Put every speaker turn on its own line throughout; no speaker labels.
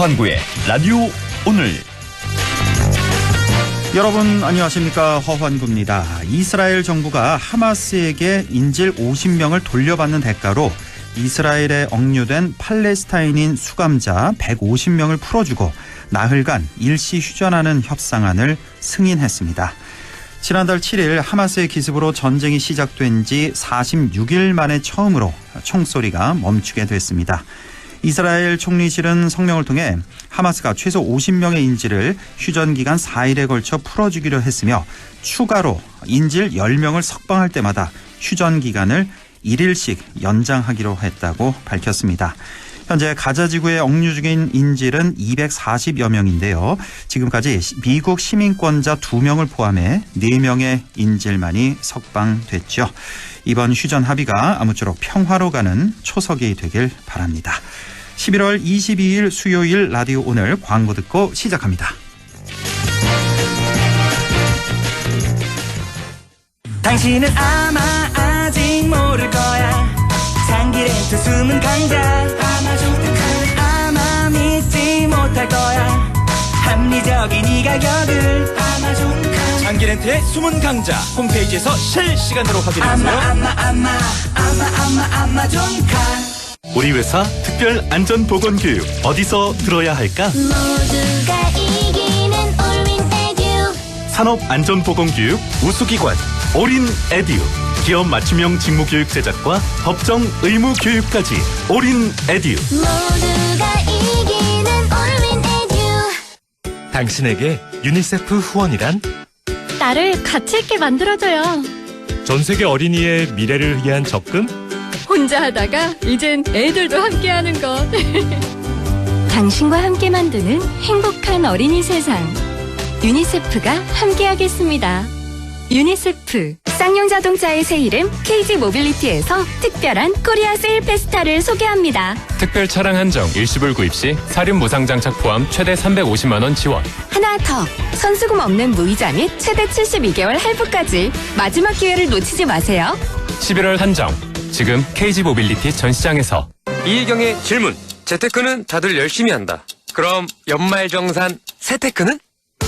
허환구의 라디오 오늘.
여러분 안녕하십니까, 허환구입니다. 이스라엘 정부가 하마스에게 인질 50명을 돌려받는 대가로 이스라엘에 억류된 팔레스타인인 수감자 150명을 풀어주고 나흘간 일시 휴전하는 협상안을 승인했습니다. 지난달 7일 하마스의 기습으로 전쟁이 시작된 지 46일 만에 처음으로 총소리가 멈추게 됐습니다. 이스라엘 총리실은 성명을 통해 하마스가 최소 50명의 인질을 휴전 기간 4일에 걸쳐 풀어주기로 했으며 추가로 인질 10명을 석방할 때마다 휴전 기간을 1일씩 연장하기로 했다고 밝혔습니다. 현재 가자 지구에 억류 중인 인질은 240여 명인데요. 지금까지 미국 시민권자 2명을 포함해 4명의 인질만이 석방됐죠. 이번 휴전 합의가 아무쪼록 평화로 가는 초석이 되길 바랍니다. 11월 22일 수요일 라디오 오늘 광고 듣고 시작합니다.
당신은 아마 아직 모를 거야. 장기의 두 숨은 강자 아마존 아마 믿지 못할 거야. 합리적인 이 가격을 아마존
장기렌트의 숨은 강자 홈페이지에서 실시간으로 확인하세요.
아마존카.
우리 회사 특별 안전보건교육 어디서 들어야 할까?
모두가 이기는 올윈 에듀.
산업안전보건교육 우수기관 올인 에듀. 기업 맞춤형 직무교육 제작과 법정 의무 교육까지 올인 에듀.
모두가 이기는 올윈 에듀.
당신에게 유니세프 후원이란?
나를 가치 있게 만들어줘요.
전 세계 어린이의 미래를 위한 적금?
혼자 하다가 이젠 애들도 함께하는 것.
당신과 함께 만드는 행복한 어린이 세상. 유니세프가 함께하겠습니다. 유니세프. 쌍용 자동차의 새 이름 KG 모빌리티에서 특별한 코리아 세일 페스타를 소개합니다.
특별 차량 한정 일시불 구입 시 사륜 무상 장착 포함 최대 350만 원 지원.
하나 더. 선수금 없는 무이자 및 최대 72개월 할부까지. 마지막 기회를 놓치지 마세요.
11월 한정. 지금 KG 모빌리티 전 시장에서.
이혜경의 질문. 재테크는 다들 열심히 한다. 그럼 연말정산 세테크는?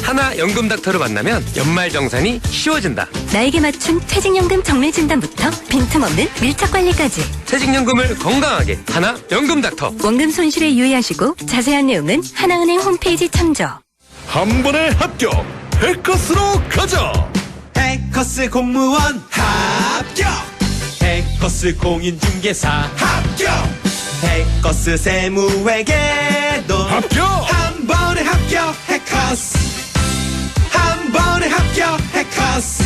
하나 연금닥터를 만나면 연말정산이 쉬워진다.
나에게 맞춘 퇴직연금 정밀진단부터 빈틈없는 밀착관리까지.
퇴직연금을 건강하게 하나 연금닥터.
원금 손실에 유의하시고 자세한 내용은 하나은행 홈페이지 참조.
한 번에 합격! 해커스로 가자!
해커스 공무원 합격. 해커스 공인중개사 합격. 해커스 세무회계도
합격!
한 번에 합격. 해커스 한 번에 합격. 해커스.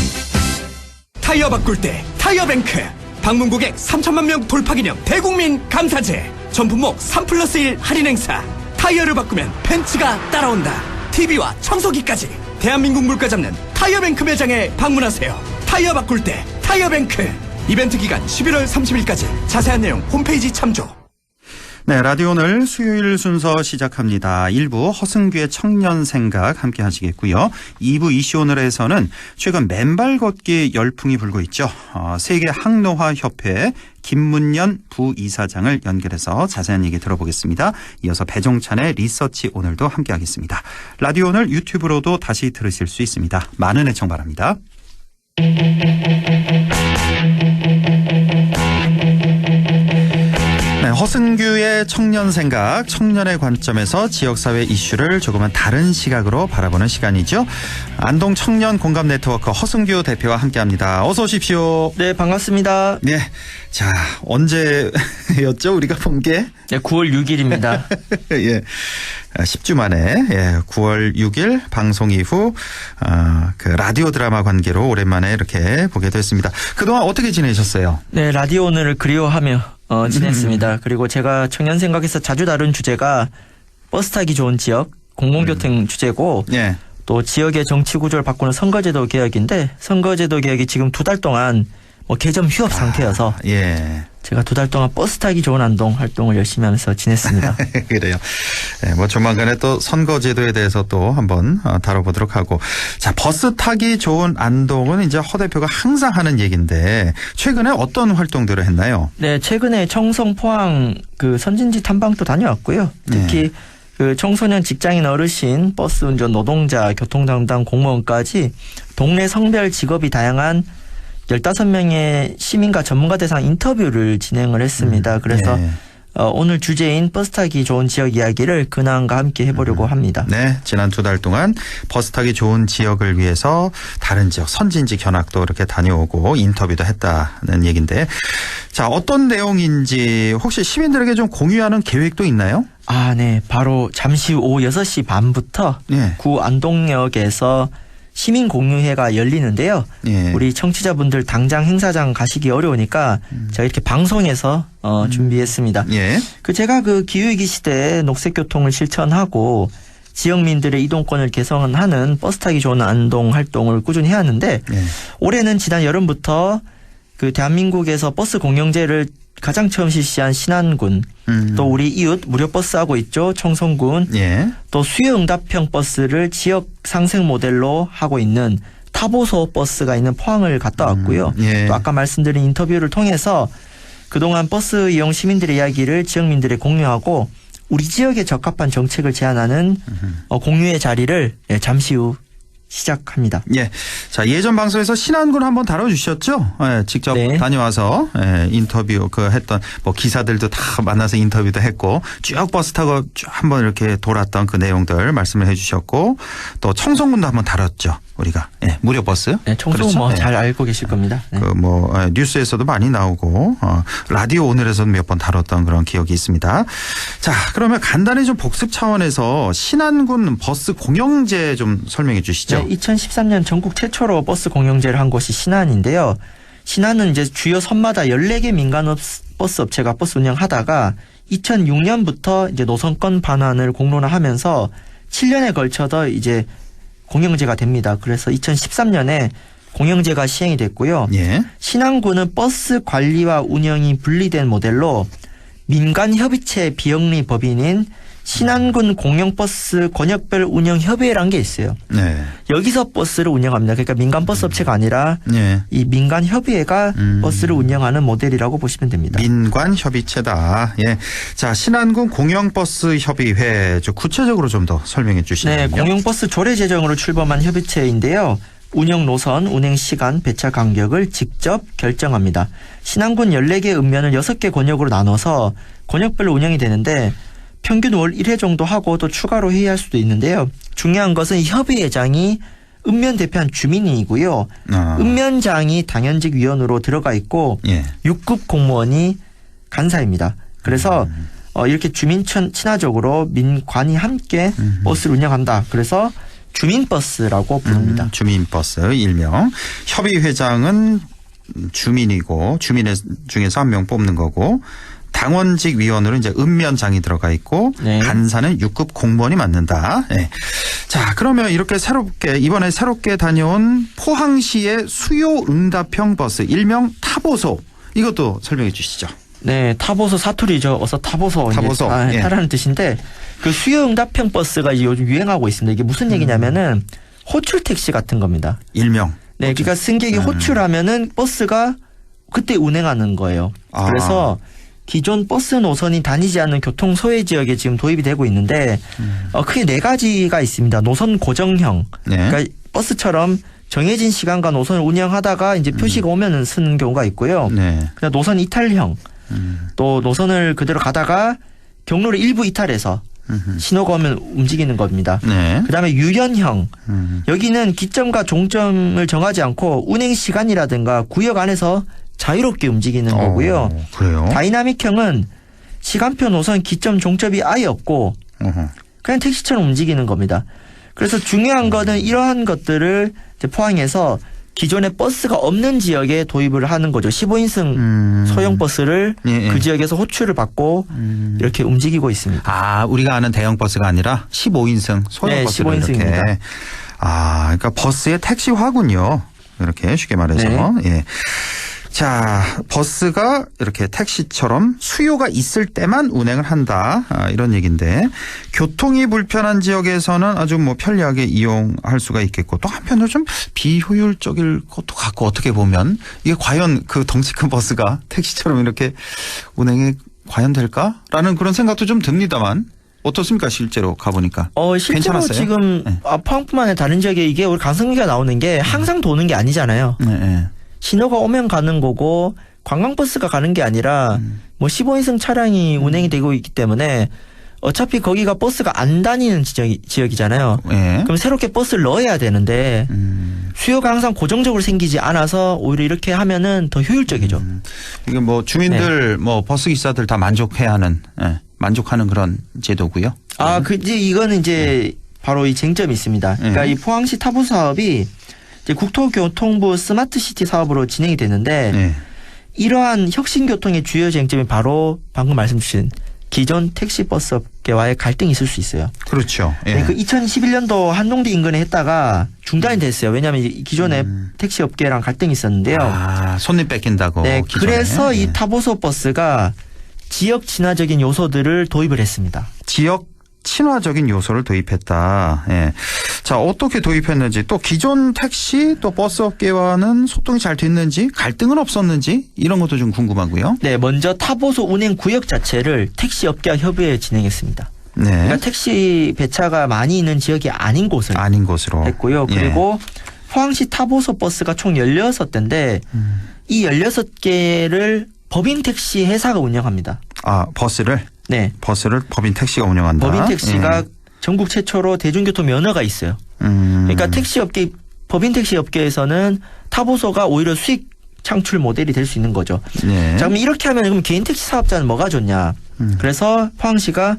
타이어 바꿀 때 타이어뱅크. 방문 고객 3천만 명 돌파 기념 대국민 감사제. 전 품목 3+1 할인 행사. 타이어를 바꾸면 벤츠가 따라온다. TV와 청소기까지. 대한민국 물가 잡는 타이어뱅크 매장에 방문하세요. 타이어 바꿀 때 타이어뱅크. 이벤트 기간 11월 30일까지. 자세한 내용 홈페이지 참조.
네, 라디오 오늘 수요일 순서 시작합니다. 1부 허승규의 청년생각 함께 하시겠고요. 2부 이슈 오늘에서는 최근 맨발 걷기 열풍이 불고 있죠. 세계 항노화 협회 김문연 부이사장을 연결해서 자세한 얘기 들어보겠습니다. 이어서 배종찬의 리서치 오늘도 함께 하겠습니다. 라디오 오늘 유튜브로도 다시 들으실 수 있습니다. 많은 애청 바랍니다. 네, 허승규의 청년생각, 청년의 관점에서 지역사회 이슈를 조금은 다른 시각으로 바라보는 시간이죠. 안동 청년 공감 네트워크 허승규 대표와 함께합니다. 어서 오십시오.
네, 반갑습니다.
네, 자 언제였죠 우리가 본 게?
네, 9월 6일입니다.
예, 10주 만에 9월 6일 방송 이후 그 라디오 드라마 관계로 오랜만에 이렇게 보게 됐습니다. 그동안 어떻게 지내셨어요?
네, 라디오 오늘을 그리워하며 지냈습니다. 그리고 제가 청년 생각에서 자주 다룬 주제가 버스 타기 좋은 지역, 공공교통 주제고
예.
또 지역의 정치 구조를 바꾸는 선거제도 개혁인데 선거제도 개혁이 지금 2달 동안 개점 휴업 상태여서
예.
제가 2달 동안 버스 타기 좋은 안동 활동을 열심히 하면서 지냈습니다.
그래요. 네, 뭐 조만간에 또 선거제도에 대해서 또 한번 다뤄보도록 하고. 자, 버스 타기 좋은 안동은 이제 허 대표가 항상 하는 얘기인데 최근에 어떤 활동들을 했나요?
네, 최근에 청송, 포항 그 선진지 탐방도 다녀왔고요. 특히 그 청소년, 직장인, 어르신, 버스 운전 노동자, 교통 담당 공무원까지 동네 성별 직업이 다양한 15명의 시민과 전문가 대상 인터뷰를 진행을 했습니다. 그래서
네.
오늘 주제인 버스 타기 좋은 지역 이야기를 근황과 함께 해보려고 합니다.
네, 지난 2달 동안 버스 타기 좋은 지역을 위해서 다른 지역 선진지 견학도 이렇게 다녀오고 인터뷰도 했다는 얘기인데, 자, 어떤 내용인지 혹시 시민들에게 좀 공유하는 계획도 있나요?
아, 네. 바로 잠시 후 오후 6시 반부터
네.
구 안동역에서 시민 공유회가 열리는데요.
예.
우리 청취자분들 당장 행사장 가시기 어려우니까 제가 이렇게 방송에서 준비했습니다.
예.
제가 그 기후위기 시대에 녹색교통을 실천하고 지역민들의 이동권을 개선하는 버스 타기 좋은 안동 활동을 꾸준히 해왔는데
예.
올해는 지난 여름부터 그 대한민국에서 버스 공영제를 가장 처음 실시한 신안군, 또 우리 이웃 무료 버스 하고 있죠, 청송군,
예.
또 수요 응답형 버스를 지역 상생 모델로 하고 있는 타보소 버스가 있는 포항을 갔다 왔고요.
예.
또 아까 말씀드린 인터뷰를 통해서 그동안 버스 이용 시민들의 이야기를 지역민들에 공유하고 우리 지역에 적합한 정책을 제안하는 공유의 자리를 잠시 후 시작합니다.
예. 자, 예전 방송에서 신안군 한번 다뤄주셨죠? 예, 직접
네.
다녀와서 인터뷰 했던 뭐 기사들도 다 만나서 인터뷰도 했고 쭉 버스 타고 쭉 한번 이렇게 돌았던 그 내용들 말씀을 해주셨고 또 청송군도 한번 다뤘죠. 우리가 무료 버스.
네, 청소는
그렇죠?
뭐 잘 알고 계실 겁니다. 네.
뉴스에서도 많이 나오고 라디오 오늘에서도 몇 번 다뤘던 그런 기억이 있습니다. 자, 그러면 간단히 좀 복습 차원에서 신안군 버스 공영제 좀 설명해 주시죠.
네, 2013년 전국 최초로 버스 공영제를 한 곳이 신안인데요. 신안은 이제 주요 선마다 14개 민간 버스 업체가 버스 운영하다가 2006년부터 이제 노선권 반환을 공론화하면서 7년에 걸쳐서 이제 공영제가 됩니다. 그래서 2013년에 공영제가 시행이 됐고요.
예.
신안군은 버스 관리와 운영이 분리된 모델로 민간협의체 비영리 법인인 신안군 공영버스 권역별 운영협의회라는 게 있어요.
네.
여기서 버스를 운영합니다. 그러니까 민간 버스 업체가 아니라
예.
이 민간협의회가 버스를 운영하는 모델이라고 보시면 됩니다.
민관협의체다. 예. 자, 신안군 공영버스협의회 구체적으로 좀 더 설명해 주시면요.
네, 공영버스 조례 제정으로 출범한 협의체인데요. 운영 노선, 운행 시간, 배차 간격을 직접 결정합니다. 신안군 14개 읍면을 6개 권역으로 나눠서 권역별로 운영이 되는데 평균 월 1회 정도 하고 또 추가로 회의할 수도 있는데요. 중요한 것은 협의회장이 읍면 대표한 주민이고요. 읍면장이 당연직 위원으로 들어가 있고
예.
6급 공무원이 간사입니다. 그래서 이렇게 주민 친화적으로 민관이 함께 버스를 운영한다. 그래서 주민버스라고 부릅니다.
주민버스 일명. 협의회장은 주민이고 주민 중에서 한 명 뽑는 거고 당원직 위원으로 이제 읍면장이 들어가 있고
네.
간사는 6급 공무원이 맡는다. 네. 자, 그러면 이렇게 이번에 새롭게 다녀온 포항시의 수요 응답형 버스 일명 타보소 이것도 설명해 주시죠.
네, 타보소 사투리죠. 어서 타보소.
타보소. 예.
타라는 뜻인데 그 수요 응답형 버스가 이제 요즘 유행하고 있습니다. 이게 무슨 얘기냐면은 호출 택시 같은 겁니다.
일명.
네, 그러니까 승객이 호출하면은 버스가 그때 운행하는 거예요. 그래서 기존 버스 노선이 다니지 않는 교통 소외 지역에 지금 도입이 되고 있는데 크게 4가지가 있습니다. 노선 고정형.
네.
그러니까 버스처럼 정해진 시간과 노선을 운영하다가 이제 표시가 오면은 쓰는 경우가 있고요.
네.
그냥 노선 이탈형. 또 노선을 그대로 가다가 경로를 일부 이탈해서 신호가 오면 움직이는 겁니다.
네.
그다음에 유연형. 여기는 기점과 종점을 정하지 않고 운행 시간이라든가 구역 안에서 자유롭게 움직이는 거고요.
그래요?
다이나믹형은 시간표, 노선, 기점, 종점이 아예 없고 그냥 택시처럼 움직이는 겁니다. 그래서 중요한 거는 이러한 것들을 이제 포항에서 기존에 버스가 없는 지역에 도입을 하는 거죠. 15인승 소형 버스를 그 지역에서 호출을 받고 이렇게 움직이고 있습니다.
아, 우리가 아는 대형 버스가 아니라 15인승 소형
네,
버스를
15인승입니다.
이렇게. 아, 그러니까 버스의 택시화군요. 이렇게 쉽게 말해서.
네.
예. 자, 버스가 이렇게 택시처럼 수요가 있을 때만 운행을 한다. 이런 얘기인데 교통이 불편한 지역에서는 아주 편리하게 이용할 수가 있겠고 또 한편으로 좀 비효율적일 것도 같고 어떻게 보면 이게 과연 그 덩치 큰 버스가 택시처럼 이렇게 운행이 과연 될까라는 그런 생각도 좀 듭니다만 어떻습니까? 실제로 가보니까.
실제로
괜찮았어요?
지금
네.
포항뿐만 아니라 다른 지역에 이게 우리 강성비가 나오는 게 항상 도는 게 아니잖아요.
네.
신호가 오면 가는 거고 관광버스가 가는 게 아니라 뭐 15인승 차량이 운행이 되고 있기 때문에 어차피 거기가 버스가 안 다니는 지역이잖아요.
네.
그럼 새롭게 버스를 넣어야 되는데 수요가 항상 고정적으로 생기지 않아서 오히려 이렇게 하면은 더 효율적이죠.
이게 뭐 주민들 뭐 버스 기사들 다 만족해야 하는 만족하는 그런 제도고요.
이거는 이제 바로 이 쟁점이 있습니다. 그러니까 이 포항시 타보 사업이 이제 국토교통부 스마트시티 사업으로 진행이 되는데 이러한 혁신교통의 주요 쟁점이 바로 방금 말씀 주신 기존 택시 버스 업계와의 갈등이 있을 수 있어요.
그렇죠.
네, 그 2021년도 한동대 인근에 했다가 중단이 됐어요. 왜냐하면 기존에 택시 업계랑 갈등이 있었는데요.
손님 뺏긴다고.
네,
기존에.
그래서 이 타보소 버스가 지역 친화적인 요소들을 도입을 했습니다.
지역 친화적인 요소를 도입했다. 예. 자, 어떻게 도입했는지 또 기존 택시 또 버스 업계와는 소통이 잘 됐는지 갈등은 없었는지 이런 것도 좀 궁금하고요.
네, 먼저 타보소 운행 구역 자체를 택시 업계와 협의해 진행했습니다.
네.
그러니까 택시 배차가 많이 있는 지역이 아닌 곳으로 했고요. 그리고 포항시 타보소 버스가 총 16대인데 이 16개를 법인 택시 회사가 운영합니다.
버스를?
네.
버스를 법인 택시가 운영한다.
법인 택시가 전국 최초로 대중교통 면허가 있어요. 그러니까 법인 택시 업계에서는 타보소가 오히려 수익 창출 모델이 될 수 있는 거죠.
네.
자, 그럼 이렇게 하면 그럼 개인 택시 사업자는 뭐가 좋냐? 그래서 포항시가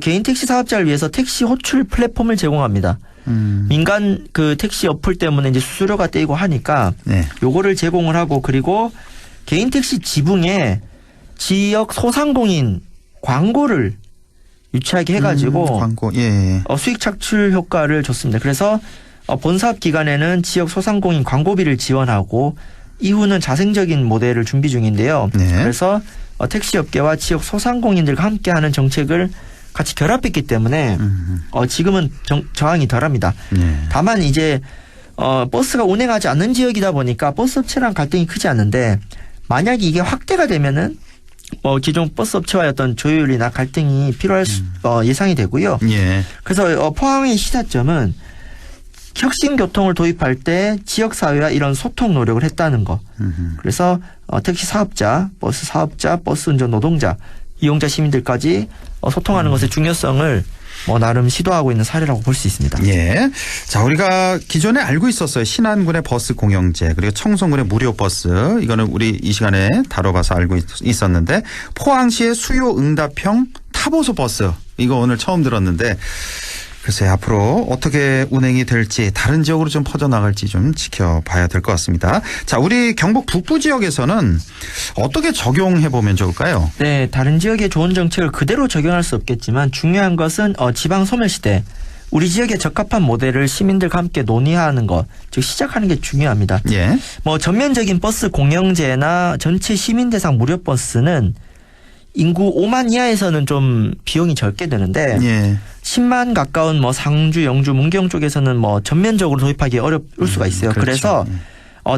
개인 택시 사업자를 위해서 택시 호출 플랫폼을 제공합니다. 민간 그 택시 어플 때문에 이제 수수료가 떼이고 하니까 요거를 제공을 하고 그리고 개인 택시 지붕에 지역 소상공인 광고를 유치하게 해가지고
광고,
수익 창출 효과를 줬습니다. 그래서 본사업 기간에는 지역 소상공인 광고비를 지원하고 이후는 자생적인 모델을 준비 중인데요. 그래서 택시 업계와 지역 소상공인들과 함께하는 정책을 같이 결합했기 때문에 지금은 저항이 덜합니다. 다만 이제 버스가 운행하지 않는 지역이다 보니까 버스 업체랑 갈등이 크지 않는데 만약에 이게 확대가 되면은 기존 버스 업체와의 어떤 조율이나 갈등이 필요할 예상이 되고요. 그래서 포항의 시사점은 혁신교통을 도입할 때 지역사회와 이런 소통 노력을 했다는 거. 그래서 택시 사업자, 버스 운전 노동자, 이용자 시민들까지 소통하는 것의 중요성을 나름 시도하고 있는 사례라고 볼 수 있습니다.
자, 우리가 기존에 알고 있었어요. 신안군의 버스 공영제 그리고 청송군의 무료 버스 이거는 우리 이 시간에 다뤄봐서 알고 있었는데 포항시의 수요 응답형 타보소 버스 이거 오늘 처음 들었는데 글쎄 앞으로 어떻게 운행이 될지 다른 지역으로 좀 퍼져나갈지 좀 지켜봐야 될 것 같습니다. 자, 우리 경북 북부 지역에서는 어떻게 적용해보면 좋을까요?
네, 다른 지역의 좋은 정책을 그대로 적용할 수 없겠지만 중요한 것은 지방 소멸시대 우리 지역에 적합한 모델을 시민들과 함께 논의하는 것, 즉 시작하는 게 중요합니다. 전면적인 버스 공영제나 전체 시민 대상 무료 버스는 인구 5만 이하에서는 좀 비용이 적게 드는데 10만 가까운 상주, 영주, 문경 쪽에서는 전면적으로 도입하기 어려울 수가 있어요. 그래서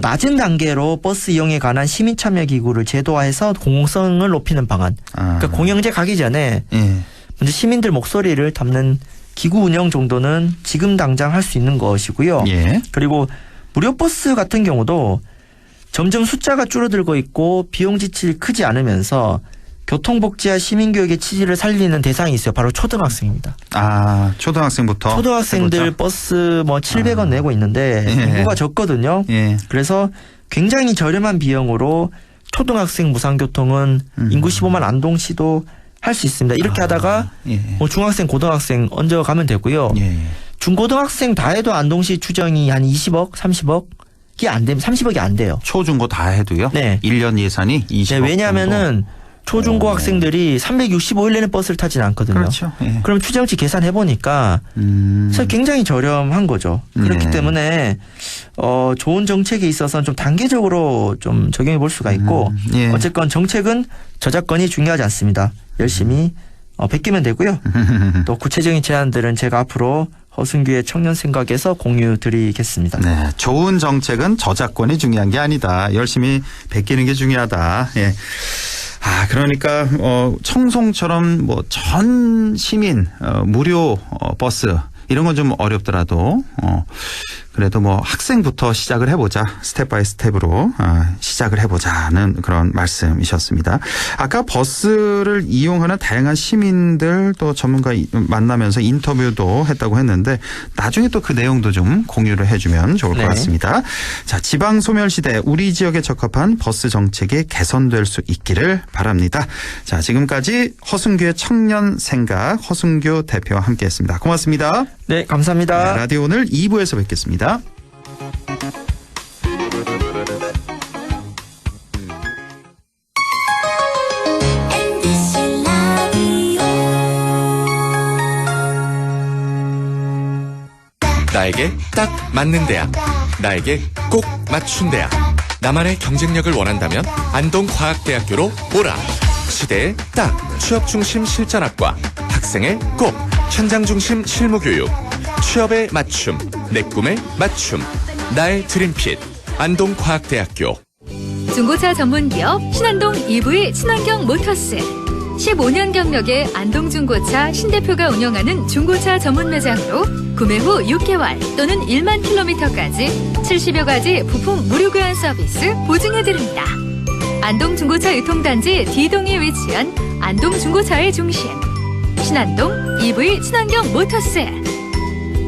낮은 단계로 버스 이용에 관한 시민 참여 기구를 제도화해서 공공성을 높이는 방안. 그러니까 공영제 가기 전에 먼저 시민들 목소리를 담는 기구 운영 정도는 지금 당장 할 수 있는 것이고요. 그리고 무료 버스 같은 경우도 점점 숫자가 줄어들고 있고 비용 지출이 크지 않으면서 교통복지와 시민교육의 취지를 살리는 대상이 있어요. 바로 초등학생입니다.
초등학생부터?
초등학생들 해보자. 버스 700원 내고 있는데 인구가 적거든요. 그래서 굉장히 저렴한 비용으로 초등학생 무상교통은 인구 15만 안동시도 할 수 있습니다. 이렇게 하다가 중학생, 고등학생 얹어가면 되고요. 중고등학생 다 해도 안동시 추정이 한 20억, 30억이 안 됩니다. 30억이 안 돼요.
초중고 다 해도요? 네. 1년 예산이 20억
왜냐하면은 초중고 학생들이 365일 내내 버스를 타진 않거든요.
그렇죠.
그럼 추정치 계산해보니까 굉장히 저렴한 거죠. 그렇기 때문에 좋은 정책에 있어서는 좀 단계적으로 좀 적용해 볼 수가 있고 어쨌건 정책은 저작권이 중요하지 않습니다. 열심히 베끼면 되고요. 또 구체적인 제안들은 제가 앞으로 허순규의 청년 생각에서 공유 드리겠습니다.
네, 좋은 정책은 저작권이 중요한 게 아니다. 열심히 베끼는 게 중요하다. 그러니까 청송처럼 뭐 전 시민 무료 버스 이런 건 좀 어렵더라도 그래도 뭐 학생부터 시작을 해보자. 스텝 바이 스텝으로 시작을 해보자는 그런 말씀이셨습니다. 아까 버스를 이용하는 다양한 시민들 또 전문가 만나면서 인터뷰도 했다고 했는데 나중에 또 그 내용도 좀 공유를 해주면 좋을 것 같습니다. 자, 지방 소멸시대 우리 지역에 적합한 버스 정책이 개선될 수 있기를 바랍니다. 자, 지금까지 허순규의 청년 생각 허순규 대표와 함께했습니다. 고맙습니다.
네, 감사합니다.
네, 라디오 오늘 2부에서 뵙겠습니다.
MBC 라디오
나에게 딱 맞는 대학, 나에게 꼭 맞춘 대학. 나만의 경쟁력을 원한다면 안동과학대학교로 오라. 시대에 딱 취업 중심 실전학과, 학생의 꼭 현장 중심 실무교육, 취업에 맞춤, 내 꿈에 맞춤, 나의 드림핏 안동과학대학교.
중고차 전문기업 신안동 EV 친환경 모터스. 15년 경력의 안동중고차 신대표가 운영하는 중고차 전문 매장으로 구매 후 6개월 또는 1만 킬로미터까지 70여 가지 부품 무료 교환 서비스 보증해드립니다. 안동중고차 유통단지 D동에 위치한 안동중고차의 중심 신안동 EV 친환경 모터스.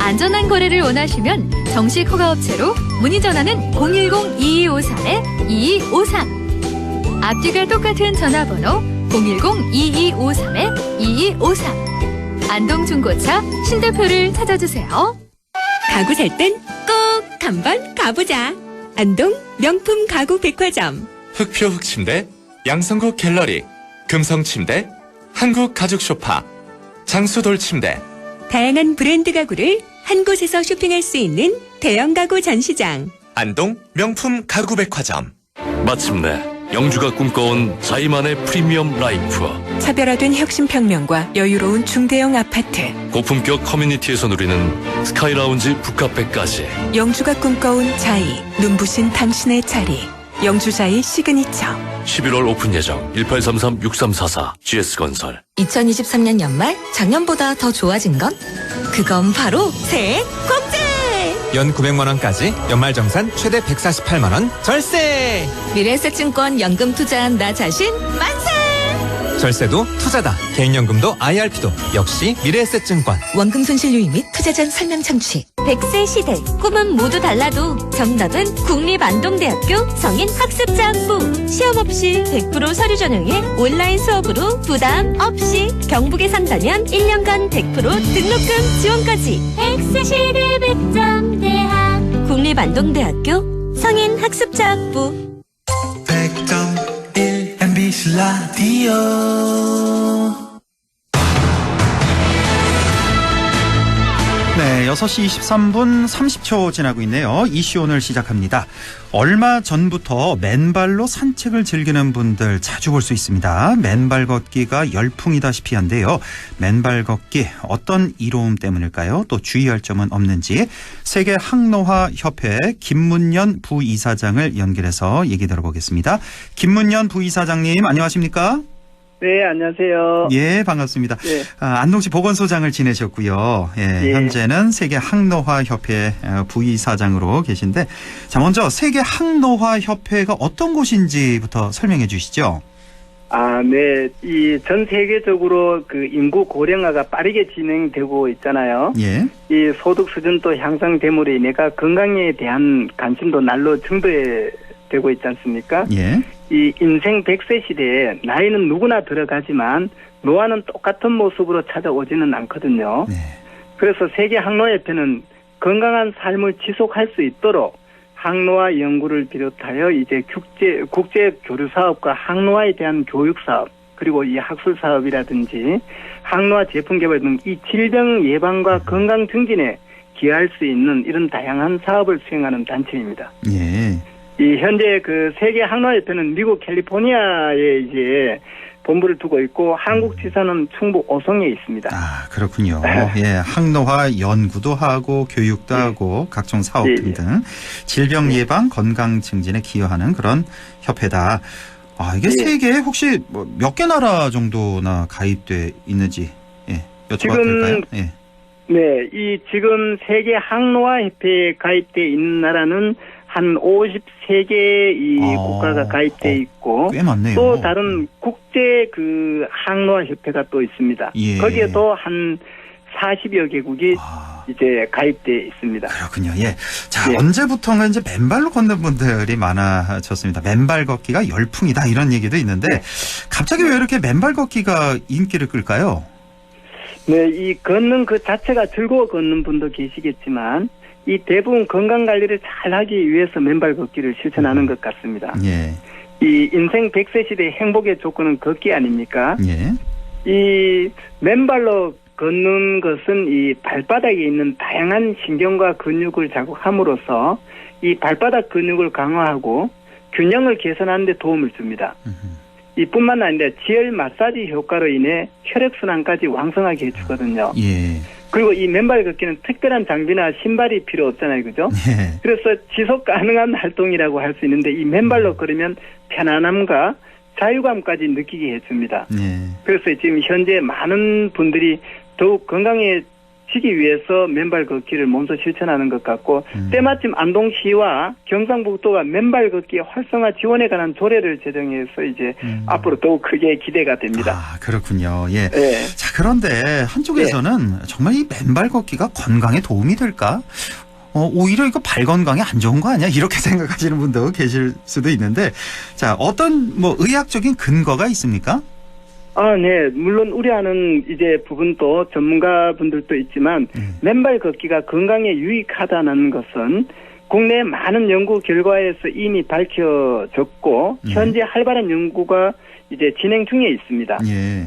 안전한 거래를 원하시면 정식 허가업체로 문의 전화는 010-2253-2253. 앞뒤가 똑같은 전화번호 010-2253-2253. 안동중고차 신대표를 찾아주세요.
가구 살 땐 꼭 한번 가보자. 안동 명품 가구 백화점.
흑표 흑침대, 양성국 갤러리, 금성침대, 한국가죽소파, 장수돌침대.
다양한 브랜드 가구를 한 곳에서 쇼핑할 수 있는 대형 가구 전시장.
안동 명품 가구 백화점.
마침내 영주가 꿈꿔온 자이만의 프리미엄 라이프.
차별화된 혁신평면과 여유로운 중대형 아파트.
고품격 커뮤니티에서 누리는 스카이라운지 북카페까지.
영주가 꿈꿔온 자이, 눈부신 당신의 자리. 영주자이 시그니처.
11월 오픈 예정. 1833-6344 GS건설.
2023년 연말 작년보다 더 좋아진 건? 그건 바로 새 공제!
연 900만원까지 연말정산 최대 148만원 절세!
미래에셋증권 연금 투자한 나 자신 만세!
절세도 투자다. 개인연금도 IRP도 역시 미래에셋증권.
원금 손실 유의 및 투자 전 설명 청취.
100세 시대 꿈은 모두 달라도 정답은 국립안동대학교 성인학습자학부. 시험 없이 100% 서류 전형에 온라인 수업으로 부담 없이 경북에 산다면 1년간 100% 등록금 지원까지. 100세 시대 백점대학 국립안동대학교 성인학습자학부.
100.1 MBC 라디오.
네, 6시 23분 30초 지나고 있네요. 이슈 오늘 시작합니다. 얼마 전부터 맨발로 산책을 즐기는 분들 자주 볼 수 있습니다. 맨발 걷기가 열풍이다시피 한데요. 맨발 걷기 어떤 이로움 때문일까요? 또 주의할 점은 없는지 세계 항노화 협회 김문연 부이사장을 연결해서 얘기 들어보겠습니다. 김문연 부이사장님 안녕하십니까?
네, 안녕하세요.
예, 반갑습니다.
네.
안동시 보건소장을 지내셨고요. 예, 현재는 세계 항노화 협회 부이사장으로 계신데, 자, 먼저 세계 항노화 협회가 어떤 곳인지부터 설명해 주시죠.
네. 이 전 세계적으로 그 인구 고령화가 빠르게 진행되고 있잖아요.
예.
이 소득 수준도 향상됨으로 인해가 건강에 대한 관심도 날로 증대되고 있지 않습니까?
예.
이 인생 100세 시대에 나이는 누구나 들어가지만 노화는 똑같은 모습으로 찾아오지는 않거든요.
네.
그래서 세계 항노화협회는 건강한 삶을 지속할 수 있도록 항노화 연구를 비롯하여 이제 국제 교류 사업과 항노화에 대한 교육 사업, 그리고 이 학술 사업이라든지 항노화 제품 개발 등 이 질병 예방과 건강 증진에 기여할 수 있는 이런 다양한 사업을 수행하는 단체입니다.
예.
이 현재 그 세계 항노화협회는 미국 캘리포니아에 이제 본부를 두고 있고 한국 지사는 충북 오송에 있습니다.
그렇군요. 예, 항노화 연구도 하고 교육도 하고 각종 사업 등등 질병 예방, 건강 증진에 기여하는 그런 협회다. 아, 이게
예.
세계에 혹시 뭐 몇 개 나라 정도나 가입돼 있는지 여쭤봐도
지금
될까요? 예.
네, 이 지금 세계 항로화 협회에 가입돼 있는 나라는 한 53개 이 국가가 가입돼 있고
꽤 많네요.
또 다른 국제 그 항로화 협회가 또 있습니다.
예.
거기에도 한 40여 개국이 이제 가입돼 있습니다.
그렇군요. 예. 자,
예.
언제부턴가 이제 맨발로 걷는 분들이 많아졌습니다. 맨발 걷기가 열풍이다 이런 얘기도 있는데 갑자기 왜 이렇게 맨발 걷기가 인기를 끌까요?
네, 이 걷는 그 자체가 즐거워 걷는 분도 계시겠지만 이 대부분 건강 관리를 잘 하기 위해서 맨발 걷기를 실천하는 것 같습니다.
예.
이 인생 100세 시대의 행복의 조건은 걷기 아닙니까?
예.
이 맨발로 걷는 것은 이 발바닥에 있는 다양한 신경과 근육을 자극함으로써 이 발바닥 근육을 강화하고 균형을 개선하는 데 도움을 줍니다. 이뿐만 아니라 지혈 마사지 효과로 인해 혈액순환까지 왕성하게 해주거든요.
예.
그리고 이 맨발 걷기는 특별한 장비나 신발이 필요 없잖아요. 그죠?
예.
그래서 지속 가능한 활동이라고 할 수 있는데 이 맨발로 걸으면 편안함과 자유감까지 느끼게 해줍니다.
예.
그래서 지금 현재 많은 분들이 더욱 건강해지기 위해서 맨발 걷기를 몸소 실천하는 것 같고 때마침 안동시와 경상북도가 맨발 걷기 활성화 지원에 관한 조례를 제정해서 이제 앞으로 더욱 크게 기대가 됩니다.
아, 그렇군요. 예.
네.
자, 그런데 한쪽에서는 정말 이 맨발 걷기가 건강에 도움이 될까? 오히려 이거 발 건강에 안 좋은 거 아니야? 이렇게 생각하시는 분도 계실 수도 있는데, 자, 어떤 뭐 의학적인 근거가 있습니까?
아, 네. 물론 우려하는 이제 부분도 전문가분들도 있지만 맨발 걷기가 건강에 유익하다는 것은 국내 많은 연구 결과에서 이미 밝혀졌고 현재 활발한 연구가 이제 진행 중에 있습니다.
예.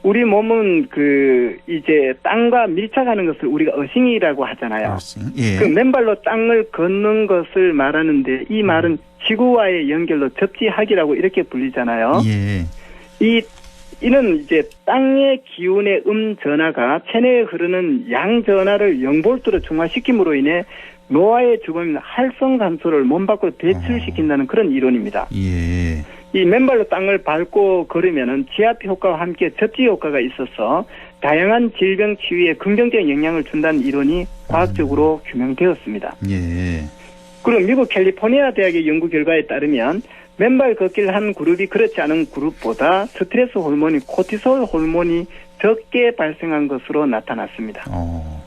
우리 몸은 그 이제 땅과 밀착하는 것을 우리가 어싱이라고 하잖아요.
예.
그 맨발로 땅을 걷는 것을 말하는데 이 말은 지구와의 연결로 접지하기라고 이렇게 불리잖아요.
예.
이는 이제 땅의 기운의 전하가 체내에 흐르는 양 전하를 0볼트로 중화시킴으로 인해 노화의 주범인 활성산소를 몸 밖으로 배출시킨다는 그런 이론입니다.
예.
이 맨발로 땅을 밟고 걸으면은 지압 효과와 함께 접지 효과가 있어서 다양한 질병 치유에 긍정적인 영향을 준다는 이론이 과학적으로 규명되었습니다.
예.
그리고 미국 캘리포니아 대학의 연구 결과에 따르면 맨발 걷기를 한 그룹이 그렇지 않은 그룹보다 스트레스 호르몬이 코티솔 호르몬이 적게 발생한 것으로 나타났습니다.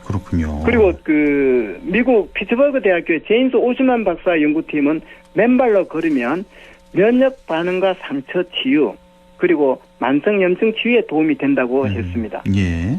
그렇군요.
그리고 그 미국 피츠버그 대학교의 제임스 오시만 박사 연구팀은 맨발로 걸으면 면역 반응과 상처 치유 그리고 만성 염증 치유에 도움이 된다고 했습니다.
예.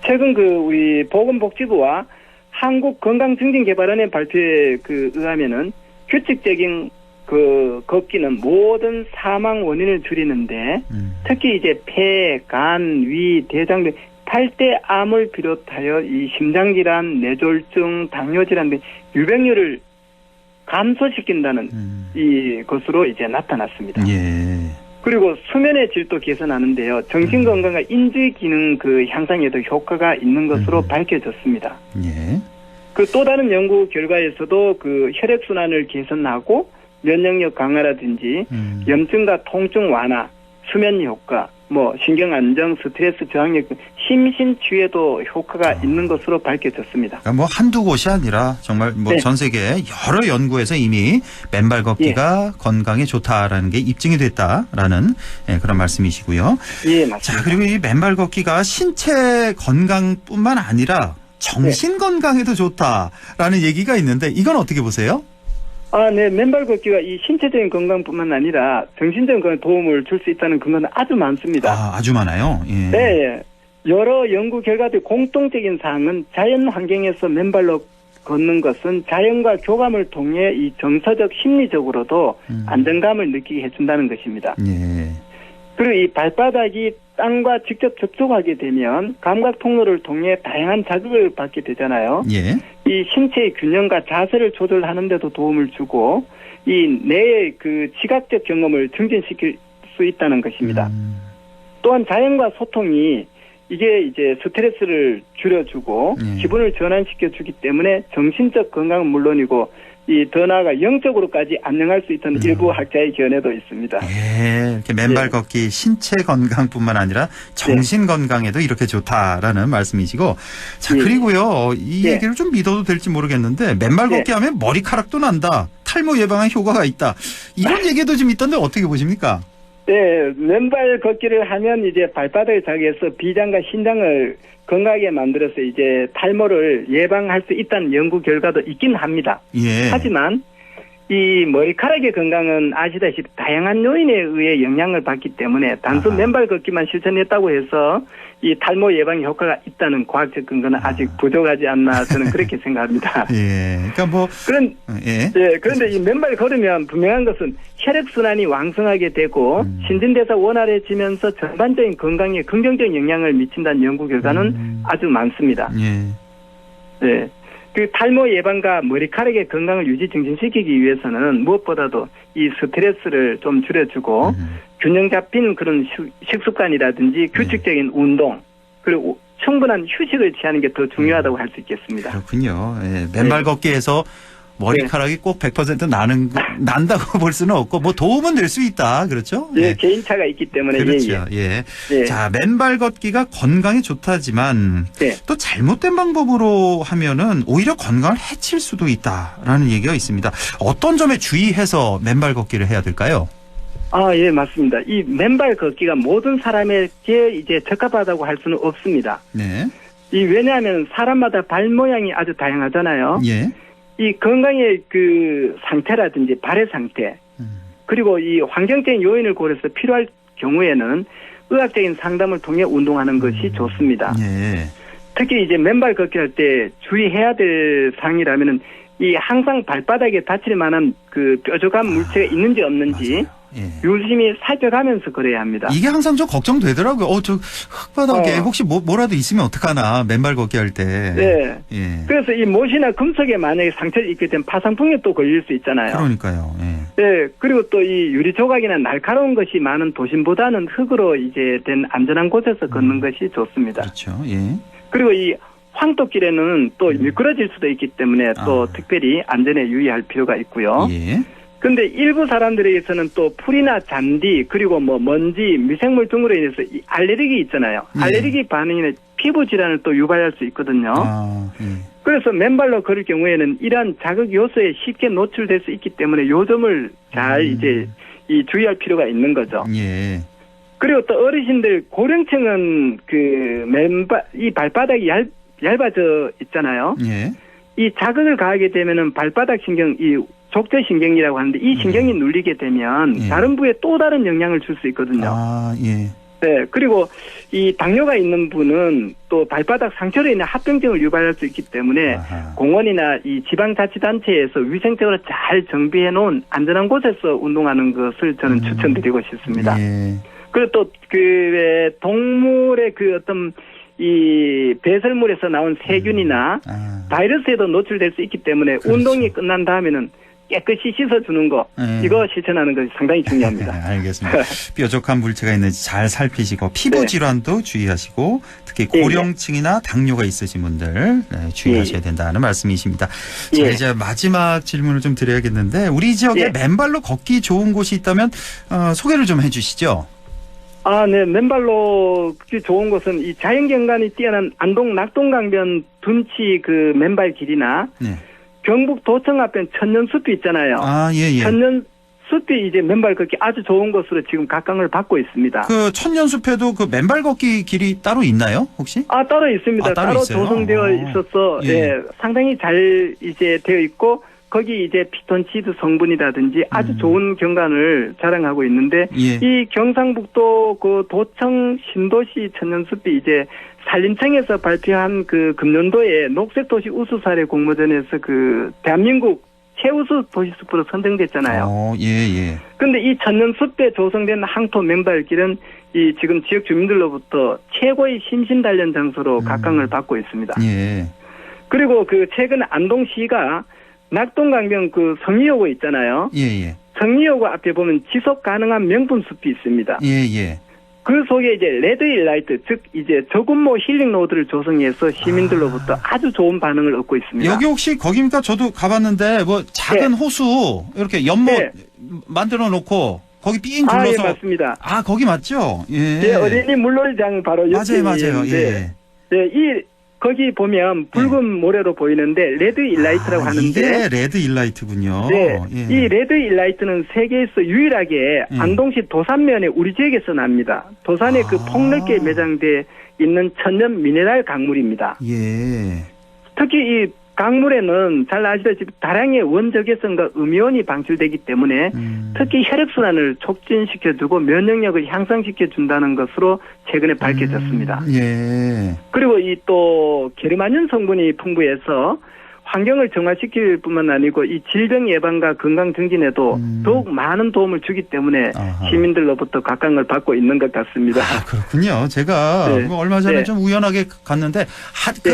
최근 그 우리 보건복지부와 한국건강증진개발원의 발표에 의하면은 규칙적인 그 걷기는 모든 사망 원인을 줄이는데 특히 이제 폐, 간, 위, 대장 등 8대 암을 비롯하여 이 심장질환, 뇌졸중, 당뇨질환 등 유병률을 감소시킨다는 이 것으로 이제 나타났습니다.
예.
그리고 수면의 질도 개선하는데요. 정신 건강과 인지 기능 그 향상에도 효과가 있는 것으로 밝혀졌습니다.
예.
그 또 다른 연구 결과에서도 그 혈액 순환을 개선하고 면역력 강화라든지 염증과 통증 완화, 수면 효과, 뭐 신경 안정, 스트레스 저항력 등 심신 치유에도 효과가 있는 것으로 밝혀졌습니다.
그러니까 뭐 한두 곳이 아니라 정말 뭐 전 세계 여러 연구에서 이미 맨발 걷기가 건강에 좋다라는 게 입증이 됐다라는 그런 말씀이시고요.
예, 맞습니다.
자, 그리고 이 맨발 걷기가 신체 건강뿐만 아니라 정신 건강에도 좋다라는 얘기가 있는데 이건 어떻게 보세요?
아, 네. 맨발 걷기가 이 신체적인 건강뿐만 아니라 정신적인 건강에 도움을 줄 수 있다는 근거는 아주 많습니다.
아, 아주 많아요. 예.
네. 여러 연구 결과들 공통적인 사항은 자연 환경에서 맨발로 걷는 것은 자연과 교감을 통해 이 정서적 심리적으로도 안정감을 느끼게 해준다는 것입니다.
예.
그리고 이 발바닥이 땅과 직접 접촉하게 되면 감각 통로를 통해 다양한 자극을 받게 되잖아요.
예.
이 신체의 균형과 자세를 조절하는 데도 도움을 주고 이 뇌의 그 지각적 경험을 증진시킬 수 있다는 것입니다. 또한 자연과 소통이 이게 이제 스트레스를 줄여주고 기분을 전환시켜 주기 때문에 정신적 건강은 물론이고 더 나아가 영적으로까지 안녕할 수 있다는 일부 학자의 견해도 있습니다.
예, 이렇게 맨발 걷기 신체 건강뿐만 아니라 정신 건강에도 이렇게 좋다라는 말씀이시고, 자 그리고요 이 얘기를 좀 믿어도 될지 모르겠는데 맨발 걷기 하면 머리카락도 난다, 탈모 예방에 효과가 있다, 이런 얘기도 좀 있던데 어떻게 보십니까?
네, 맨발 걷기를 하면 이제 발바닥을 자극해서 비장과 신장을 건강하게 만들어서 이제 탈모를 예방할 수 있다는 연구 결과도 있긴 합니다.
예.
하지만 이 머리카락의 건강은 아시다시피 다양한 요인에 의해 영향을 받기 때문에 단순 맨발 걷기만 실천했다고 해서 이 탈모 예방에 효과가 있다는 과학적 근거는 아직 부족하지 않나 저는 그렇게 생각합니다.
예. 그러니까 뭐
그런데 이 맨발 걸으면 분명한 것은 혈액 순환이 왕성하게 되고 신진대사 원활해지면서 전반적인 건강에 긍정적인 영향을 미친다는 연구 결과는 아주 많습니다.
예.
네. 그 탈모 예방과 머리카락의 건강을 유지 증진시키기 위해서는 무엇보다도 이 스트레스를 좀 줄여주고 균형 잡힌 그런 식습관이라든지 규칙적인 운동 그리고 충분한 휴식을 취하는 게 더 중요하다고 할 수 있겠습니다.
그렇군요. 예, 맨발 걷기에서 머리카락이 꼭 100% 난다고 볼 수는 없고 뭐 도움은 될 수 있다. 그렇죠?
예, 개인차가 있기 때문에.
그렇죠. 예. 자, 맨발 걷기가 건강에 좋다지만 또 잘못된 방법으로 하면은 오히려 건강을 해칠 수도 있다라는 얘기가 있습니다. 어떤 점에 주의해서 맨발 걷기를 해야 될까요?
아, 예, 맞습니다. 이 맨발 걷기가 모든 사람에게 이제 적합하다고 할 수는 없습니다.
네.
왜냐하면 사람마다 발 모양이 아주 다양하잖아요.
예.
이 건강의 그 상태라든지 발의 상태, 그리고 이 환경적인 요인을 고려해서 필요할 경우에는 의학적인 상담을 통해 운동하는 것이 좋습니다.
예.
특히 이제 맨발 걷기 할 때 주의해야 될 사항이라면은 이 항상 발바닥에 다칠 만한 그 뾰족한 물체가 있는지 없는지 유심히 살펴가면서 걸어야 합니다.
이게 항상 좀 걱정되더라고요. 저 흙바닥에 혹시 뭐라도 있으면 어떡하나 맨발 걷기 할 때.
네.
예.
그래서 이 못이나 금속에 만약에 상처를 입게 되면 파상풍에 또 걸릴 수 있잖아요.
그러니까요. 예.
네. 그리고 또 이 유리 조각이나 날카로운 것이 많은 도심보다는 흙으로 이제 된 안전한 곳에서 걷는 것이 좋습니다.
그렇죠. 예.
그리고 이 황토길에는 또 미끄러질 수도 있기 때문에 또 특별히 안전에 유의할 필요가 있고요.
예.
근데 일부 사람들에게서는 또 풀이나 잔디 그리고 뭐 먼지, 미생물 등으로 인해서 이 알레르기 있잖아요. 알레르기 반응이나 피부 질환을 또 유발할 수 있거든요. 그래서 맨발로 걸을 경우에는 이러한 자극 요소에 쉽게 노출될 수 있기 때문에 요 점을 잘 이제 이 주의할 필요가 있는 거죠.
예.
그리고 또 어르신들 고령층은 그 이 발바닥이 얇아져 있잖아요.
예.
이 자극을 가하게 되면은 발바닥 신경, 이 족저신경이라고 하는데 이 신경이 눌리게 되면 다른 부에 또 다른 영향을 줄 수 있거든요.
아, 예.
네. 그리고 이 당뇨가 있는 분은 또 발바닥 상처로 인해 합병증을 유발할 수 있기 때문에 공원이나 이 지방자치단체에서 위생적으로 잘 정비해 놓은 안전한 곳에서 운동하는 것을 저는 추천드리고 싶습니다.
예.
그리고 또 그 동물의 그 어떤 이 배설물에서 나온 세균이나 바이러스에도 노출될 수 있기 때문에 운동이 끝난 다음에는 깨끗이 씻어주는 거 이거 실천하는 것이 상당히 중요합니다.
알겠습니다. 뾰족한 물체가 있는지 잘 살피시고 피부 질환도 주의하시고 특히 고령층이나 당뇨가 있으신 분들 주의하셔야 된다는 말씀이십니다. 자, 이제 마지막 질문을 좀 드려야겠는데 우리 지역에 맨발로 걷기 좋은 곳이 있다면 소개를 좀 해주시죠.
아, 네. 맨발로 걷기 좋은 곳은 이 자연경관이 뛰어난 안동 낙동강변 둔치 그 맨발 길이나 경북 도청 앞에 천년숲이 있잖아요.
아, 예.
천년숲이 이제 맨발 걷기 아주 좋은 곳으로 지금 각광을 받고 있습니다.
그 천년숲에도 그 맨발 걷기 길이 따로 있나요, 혹시?
아, 따로 있습니다. 따로 조성되어 있어서 상당히 잘 이제 되어 있고 거기 이제 피톤치드 성분이라든지 아주 좋은 경관을 자랑하고 있는데 이 경상북도 그 도청 신도시 천년숲이 이제 산림청에서 발표한 그 금년도에 녹색도시 우수사례 공모전에서 그 대한민국 최우수 도시숲으로 선정됐잖아요.
예.
근데 이 천년숲에 조성된 항토 맨발길은 이 지금 지역 주민들로부터 최고의 심신단련 장소로 각광을 받고 있습니다.
예.
그리고 그 최근 안동시가 낙동강변 그 성리여고 있잖아요.
예.
성리여고 앞에 보면 지속 가능한 명분 숲이 있습니다.
예.
그 속에 이제 레드 일라이트, 즉 이제 저군모 힐링 로드를 조성해서 시민들로부터 아주 좋은 반응을 얻고 있습니다.
여기 혹시 거기입니까? 저도 가봤는데 뭐 작은 호수 이렇게 연못 만들어 놓고 거기 삥 둘러서.
예, 맞습니다.
거기 맞죠? 예.
예, 어린이 물놀이장 바로 옆에.
맞아요. 예.
네, 거기 보면 붉은 모래로 보이는데 레드 일라이트라고 하는데.
이게 레드 일라이트군요.
네.
예.
이 레드 일라이트는 세계에서 유일하게 안동시 도산면에 우리 지역에서 납니다. 도산에 그 폭넓게 매장돼 있는 천연 미네랄 강물입니다.
예.
특히 이 강물에는 잘 아시다시피 다량의 원적외선과 음이온이 방출되기 때문에 특히 혈액순환을 촉진시켜주고 면역력을 향상시켜준다는 것으로 최근에 밝혀졌습니다.
예.
그리고 이 또 게르마늄 성분이 풍부해서 환경을 정화시킬 뿐만 아니고 이 질병 예방과 건강 증진에도 더욱 많은 도움을 주기 때문에 시민들로부터 각광을 받고 있는 것 같습니다.
그렇군요. 제가 뭐 얼마 전에 좀 우연하게 갔는데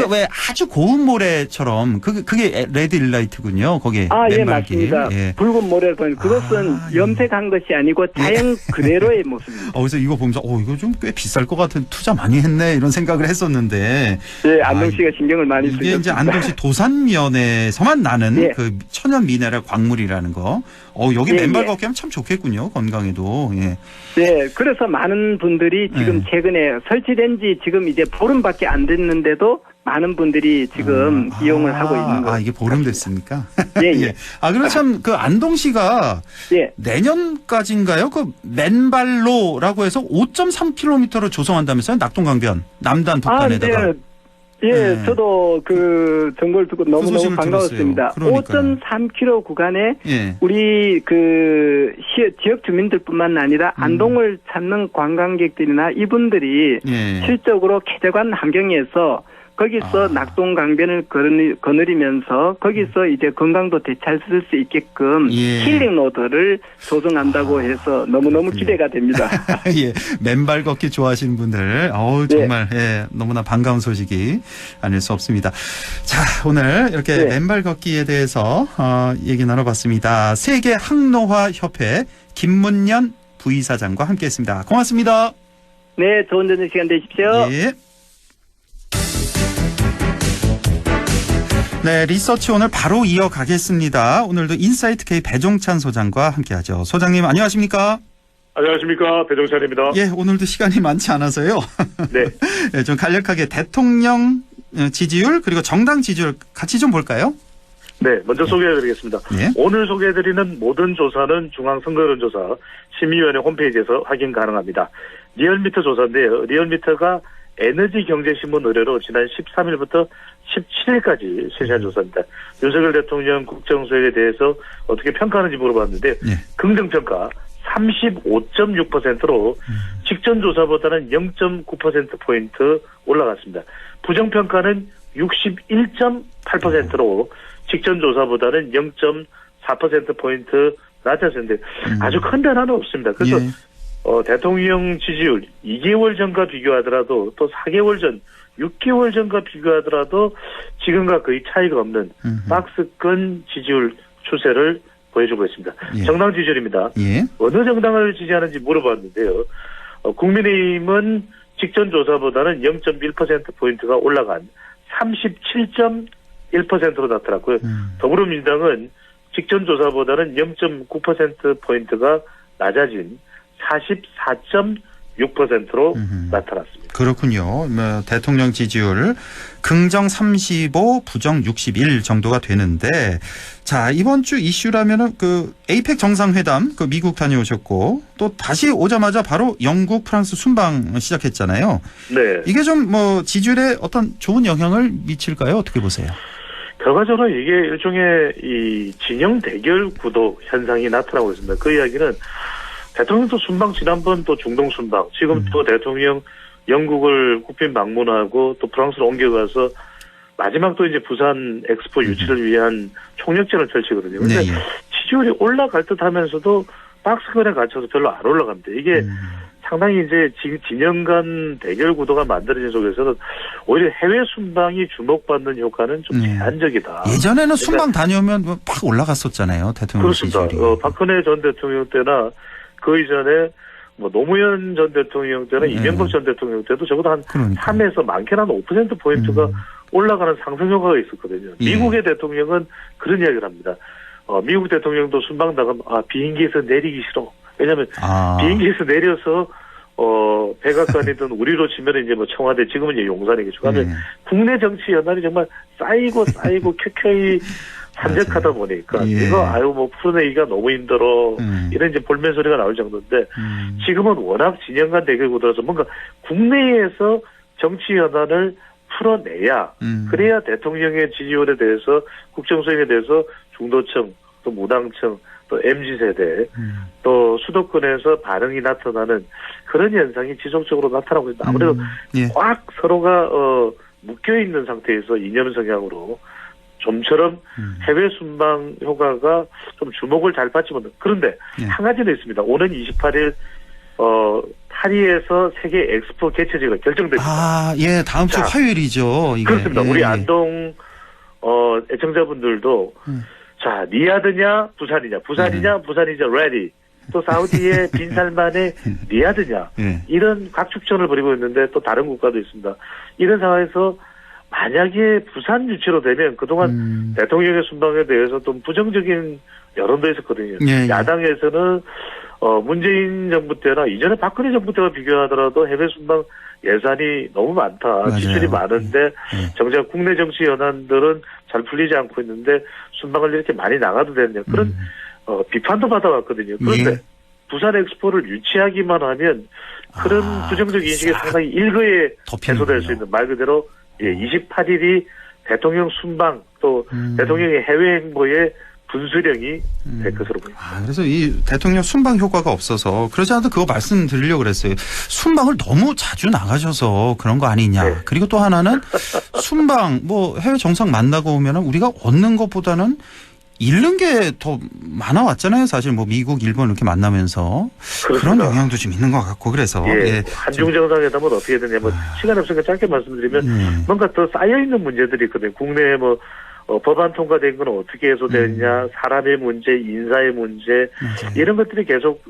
왜 아주 고운 모래처럼 그게 레드 일라이트군요. 거기
예, 맞습니다. 붉은 모래를 보면 그것은 염색한 것이 아니고 자연 그대로의 모습입니다.
그래서 이거 보면서 이거 좀 꽤 비쌀 것 같은 투자 많이 했네 이런 생각을 했었는데.
네, 안동시가 신경을 많이 쓰고
이게 이제 안동시 도산면에서만 나는 그 천연 미네랄 광물이라는 거. 여기 맨발 걷기 하면 참 좋겠군요. 건강에도. 예.
네, 그래서 많은 분들이 지금 최근에 설치된 지 지금 이제 보름밖에 안 됐는데도 많은 분들이 지금 이용을 하고 있는 거예요.
이게 보름 됐습니까?
예.
그리고 참 그 안동시가 내년까지인가요? 그 맨발로라고 해서 5.3km를 조성한다면서요? 낙동강변 남단 북단에다가.
예, 저도 그 정보를 듣고 너무너무 반가웠습니다. 5.3km 구간에 우리 그 지역 주민들뿐만 아니라 안동을 찾는 관광객들이나 이분들이 실적으로 쾌적한 환경에서 거기서 낙동강변을 거느리면서 거기서 이제 건강도 되찾을 수 있게끔 힐링 로드를 조성한다고 해서 너무너무 기대가 됩니다.
맨발 걷기 좋아하시는 분들 정말 너무나 반가운 소식이 아닐 수 없습니다. 자, 오늘 이렇게 맨발 걷기에 대해서 얘기 나눠봤습니다. 세계 항노화 협회 김문년 부이사장과 함께했습니다. 고맙습니다.
네, 좋은 저녁 시간 되십시오.
네, 리서치 오늘 바로 이어가겠습니다. 오늘도 인사이트 K 배종찬 소장과 함께하죠. 소장님 안녕하십니까?
안녕하십니까, 배종찬입니다.
오늘도 시간이 많지 않아서요. 좀 간략하게 대통령 지지율 그리고 정당 지지율 같이 좀 볼까요?
네, 먼저 소개해드리겠습니다. 오늘 소개해드리는 모든 조사는 중앙선거여론조사 심의위원회 홈페이지에서 확인 가능합니다. 리얼미터 조사인데요. 리얼미터가 에너지경제신문 의뢰로 지난 13일부터 17일까지 실시한 조사입니다. 윤석열 대통령 국정수행에 대해서 어떻게 평가하는지 물어봤는데 긍정평가 35.6%로 직전 조사보다는 0.9%포인트 올라갔습니다. 부정평가는 61.8%로 직전 조사보다는 0.4%포인트 낮아졌는데 아주 큰 변화는 없습니다. 그래서 대통령 지지율 2개월 전과 비교하더라도 또 4개월 전, 6개월 전과 비교하더라도 지금과 거의 차이가 없는 박스권 지지율 추세를 보여주고 있습니다. 정당 지지율입니다. 어느 정당을 지지하는지 물어봤는데요. 국민의힘은 직전 조사보다는 0.1%포인트가 올라간 37.1%로 나타났고요. 더불어민주당은 직전 조사보다는 0.9%포인트가 낮아진 44.6%로 나타났습니다.
그렇군요. 대통령 지지율 긍정 35, 부정 61 정도가 되는데, 자, 이번 주 이슈라면은 그 에이펙 정상회담 그 미국 다녀오셨고 또 다시 오자마자 바로 영국, 프랑스 순방 시작했잖아요.
네.
이게 좀 뭐 지지율에 어떤 좋은 영향을 미칠까요? 어떻게 보세요?
결과적으로 이게 일종의 이 진영 대결 구도 현상이 나타나고 있습니다. 그 이야기는 대통령도 순방 지난번 또 중동 순방 지금 또 대통령 영국을 국빈 방문하고 또 프랑스로 옮겨가서 마지막 또 이제 부산 엑스포 유치를 위한 총력전을 펼치거든요. 그런데 지지율이 올라갈 듯 하면서도 박스권에 갇혀서 별로 안 올라갑니다. 이게 상당히 이제 진영 간 대결 구도가 만들어진 속에서는 오히려 해외 순방이 주목받는 효과는 좀 제한적이다.
예전에는 순방 다녀오면 팍 올라갔었잖아요. 대통령
그렇습니다.
지지율이.
박근혜 전 대통령 때나 그 이전에 뭐 노무현 전 대통령 때나 이명박 전 대통령 때도 적어도 한 3에서 많게는 한 5%포인트가 올라가는 상승 효과가 있었거든요. 미국의 대통령은 그런 이야기를 합니다. 미국 대통령도 순방 나가면 비행기에서 내리기 싫어. 왜냐하면 비행기에서 내려서 백악관이든 우리로 치면 이제 뭐 청와대, 지금은 이제 용산이겠죠. 하면 국내 정치 연단이 정말 쌓이고 켜켜이 산적하다 보니까 이거 뭐 풀어내기가 너무 힘들어 이런 이제 볼멘 소리가 나올 정도인데 지금은 워낙 진영 간 대결 구도라서 뭔가 국내에서 정치 연단을 풀어내야 그래야 대통령의 지지율에 대해서 국정 수행에 대해서 중도층 또 무당층 또 MZ세대 또 수도권에서 반응이 나타나는 그런 현상이 지속적으로 나타나고 있습니다. 아무래도 꽉 서로가 묶여있는 상태에서 이념 성향으로 좀처럼 해외 순방 효과가 좀 주목을 잘 받지 못한. 그런데 한 가지는 있습니다. 오는 28일 파리에서 세계 엑스포 개최지가 결정됐습니다.
예, 다음 주 화요일이죠. 이게.
그렇습니다. 우리 안동 애청자분들도 자, 리야드냐 부산이냐 부산이냐 레디 또 사우디의 빈살만의 리야드냐 이런 각축전을 벌이고 있는데 또 다른 국가도 있습니다. 이런 상황에서 만약에 부산 유치로 되면 그동안 대통령의 순방에 대해서 좀 부정적인 여론도 있었거든요. 야당에서는 문재인 정부 때나 이전에 박근혜 정부 때와 비교하더라도 해외 순방 예산이 너무 많다. 지출이 많은데 정작 국내 정치 연안들은 잘 풀리지 않고 있는데 순방을 이렇게 많이 나가도 되느냐. 그런 비판도 받아왔거든요. 그런데 부산 엑스포를 유치하기만 하면 그런 부정적 인식이 상당히 일거에 해소될 수 있는 말 그대로 28일이 대통령 순방 또 대통령의 해외 행보에 분수령이 될 것으로 보입니다.
그래서 이 대통령 순방 효과가 없어서 그러지 않아도 그거 말씀드리려고 그랬어요. 순방을 너무 자주 나가셔서 그런 거 아니냐. 그리고 또 하나는 순방 뭐 해외 정상 만나고 오면은 우리가 얻는 것보다는 잃는 게 더 많아 왔잖아요. 사실 뭐 미국, 일본 이렇게 만나면서 그렇습니다. 그런 영향도 좀 있는 것 같고 그래서
한중 정상회담은 어떻게 되냐. 뭐 시간 없으니까 짧게 말씀드리면 뭔가 더 쌓여 있는 문제들이 있거든요. 국내에 뭐 법안 통과된 건 어떻게 해소됐냐, 사람의 문제, 인사의 문제 이런 것들이 계속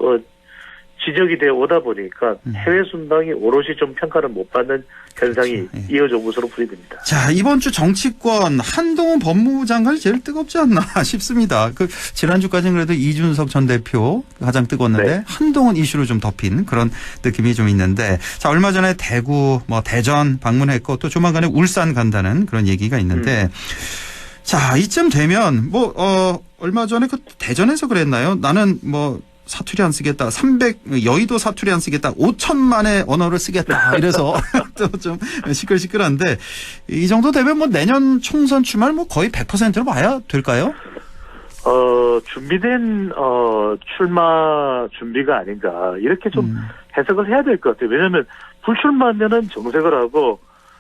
지적이 되어 오다 보니까 해외 순방이 오롯이 좀 평가를 못 받는 현상이 이어져 온 것으로 풀이됩니다.
자, 이번 주 정치권 한동훈 법무부 장관이 제일 뜨겁지 않나 싶습니다. 그 지난주까지는 그래도 이준석 전 대표 가장 뜨거웠는데 한동훈 이슈로 좀 덮인 그런 느낌이 좀 있는데 자, 얼마 전에 대구, 뭐 대전 방문했고 또 조만간에 울산 간다는 그런 얘기가 있는데 자, 이쯤 되면 뭐 얼마 전에 그 대전에서 그랬나요? 나는 뭐 사투리 안 쓰겠다. 여의도 사투리 안 쓰겠다. 5천만의 언어를 쓰겠다. 이래서 또 좀 시끌시끌한데 이 정도 되면 뭐 내년 총선 출마를 뭐 거의 100%로 봐야 될까요?
준비된 출마 준비가 아닌가 이렇게 좀 해석을 해야 될 것 같아요. 왜냐하면 불출마하면은 정색을 하고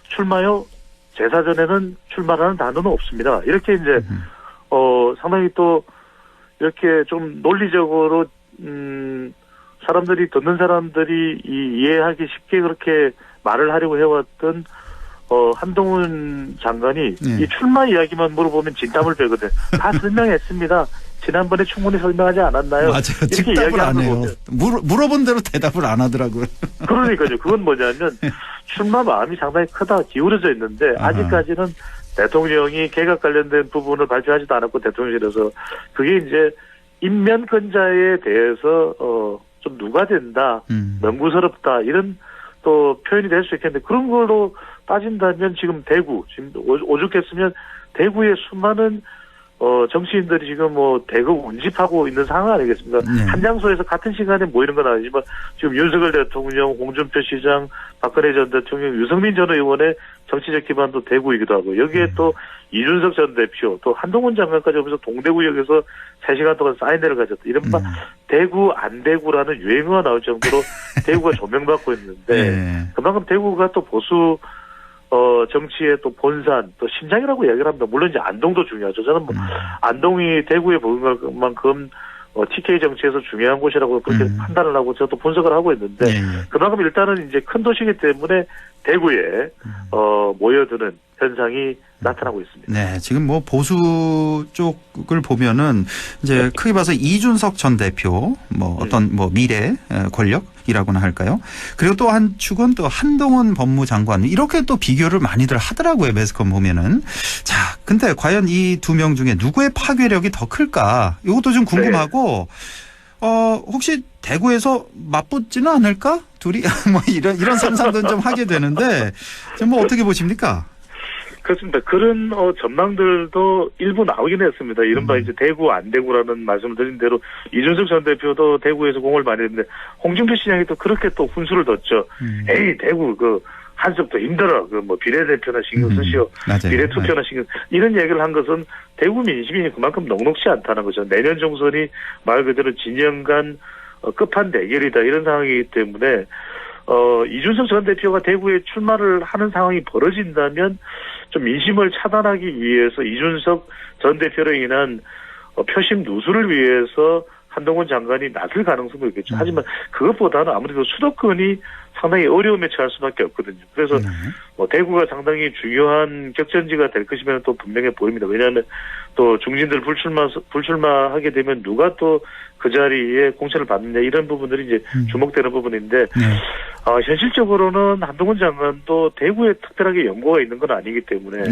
출마요 제사전에는 출마라는 단어는 없습니다. 이렇게 이제 상당히 또 이렇게 좀 논리적으로 사람들이 듣는 사람들이 이해하기 쉽게 그렇게 말을 하려고 해왔던 한동훈 장관이 이 출마 이야기만 물어보면 진땀을 빼거든. 다 설명했습니다. 지난번에 충분히 설명하지 않았나요?
맞아요.
이렇게
즉답을 안 해요.
보면.
물어본 대로 대답을 안 하더라고요.
그러니까요. 그건 뭐냐면 출마 마음이 상당히 크다 기울어져 있는데 아직까지는 대통령이 개각 관련된 부분을 발표하지도 않았고 대통령실에서 그게 이제 인면권자에 대해서 좀 누가 된다, 명구스럽다 이런 또 표현이 될 수 있겠는데 그런 걸로 따진다면 지금 대구 지금 오죽했으면 대구에 수많은 정치인들이 지금 뭐 대거 운집하고 있는 상황 아니겠습니까? 한 장소에서 같은 시간에 모이는 건 아니지만 지금 윤석열 대통령, 홍준표 시장, 박근혜 전 대통령, 유승민 전 의원의 정치적 기반도 대구이기도 하고 여기에 또 이준석 전 대표, 또 한동훈 장관까지 오면서 동대구역에서 3시간 동안 사인회를 가졌다. 이른바 대구 안 대구라는 유행어가 나올 정도로 대구가 조명받고 있는데 그만큼 대구가 또 보수 정치의 또 본산, 또 심장이라고 이야기를 합니다. 물론 이제 안동도 중요하죠. 저는 뭐 안동이 대구에 보는 것만큼 TK 정치에서 중요한 곳이라고 그렇게 판단을 하고 저도 분석을 하고 있는데 그만큼 일단은 이제 큰 도시이기 때문에 대구에 모여드는 현상이 나타나고 있습니다.
네, 지금 뭐 보수 쪽을 보면은 이제 크게 봐서 이준석 전 대표 뭐 어떤 뭐 미래 권력이라고나 할까요? 그리고 또 한 축은 또 한동훈 법무장관 이렇게 또 비교를 많이들 하더라고요. 매스컴 보면은. 자, 근데 과연 이 두 명 중에 누구의 파괴력이 더 클까? 이것도 좀 궁금하고 혹시 대구에서 맞붙지는 않을까? 둘이 뭐 이런 상상도 좀 하게 되는데 좀 뭐 어떻게 보십니까?
그렇습니다. 그런 전망들도 일부 나오긴 했습니다. 이른바 이제 대구 안 대구라는 말씀을 드린 대로 이준석 전 대표도 대구에서 공을 많이 했는데 홍준표 시장이 또 그렇게 또 훈수를 뒀죠. 에이 대구 한석도 힘들어. 뭐 비례대표나 신경 쓰시오. 비례투표나 신경 이런 얘기를 한 것은 대구 민심이 그만큼 녹록지 않다는 거죠. 내년 총선이 말 그대로 진영 간 끝판 대결이다 이런 상황이기 때문에 이준석 전 대표가 대구에 출마를 하는 상황이 벌어진다면 좀 민심을 차단하기 위해서 이준석 전 대표로 인한 표심 누수를 위해서 한동훈 장관이 나설 가능성도 있겠죠. 하지만 그것보다는 아무래도 수도권이 상당히 어려움에 처할 수밖에 없거든요. 그래서 대구가 상당히 중요한 격전지가 될 것이면 또 분명해 보입니다. 왜냐하면 또 중진들 불출마하게 되면 누가 또 그 자리에 공천을 받느냐 이런 부분들이 이제 주목되는 부분인데 현실적으로는 한동훈 장관도 대구에 특별하게 연고가 있는 건 아니기 때문에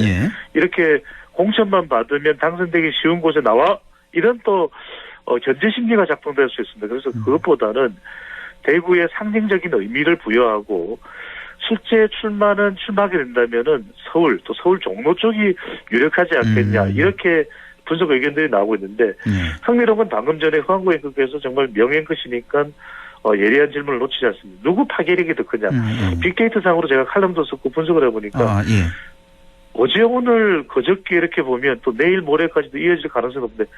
이렇게 공천만 받으면 당선되기 쉬운 곳에 나와 이런 또 견제 심리가 작동될 수 있습니다. 그래서 그것보다는 대구에 상징적인 의미를 부여하고 실제 출마는 출마하게 된다면은 서울 또 서울 종로 쪽이 유력하지 않겠냐 이렇게 분석 의견들이 나오고 있는데 흥미로운 건 방금 전에 황구 앵커께서 정말 명예껏이니까 예리한 질문을 놓치지 않습니다. 누구 파괴력이 더 크냐. 빅데이터 상으로 제가 칼럼도 썼고 분석을 해보니까 어제 오늘 그저께 이렇게 보면 또 내일 모레까지도 이어질 가능성이 없는데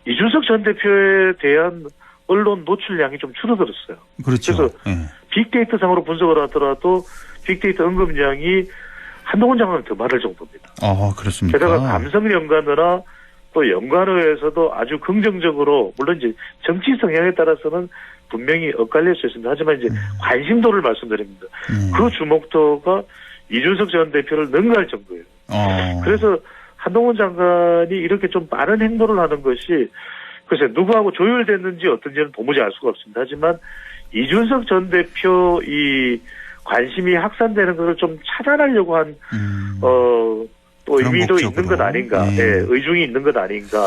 이준석 전 대표에 대한 언론 노출량이 좀 줄어들었어요.
그렇죠.
그래서 빅데이터 상으로 분석을 하더라도 빅데이터 언급량이 한동훈 장관은 더 많을 정도입니다.
그렇습니까?
게다가 감성 연관어나 또 연관어에서도 아주 긍정적으로 물론 이제 정치 성향에 따라서는 분명히 엇갈릴 수 있습니다. 하지만 이제 관심도를 말씀드립니다. 그 주목도가 이준석 전 대표를 능가할 정도예요. 그래서 한동훈 장관이 이렇게 좀 빠른 행동을 하는 것이 글쎄 누구하고 조율됐는지 어떤지는 도무지 알 수가 없습니다. 하지만 이준석 전 대표 이 관심이 확산되는 것을 좀 차단하려고 한 또 의미도 목적으로. 있는 것 아닌가, 의중이 있는 것 아닌가,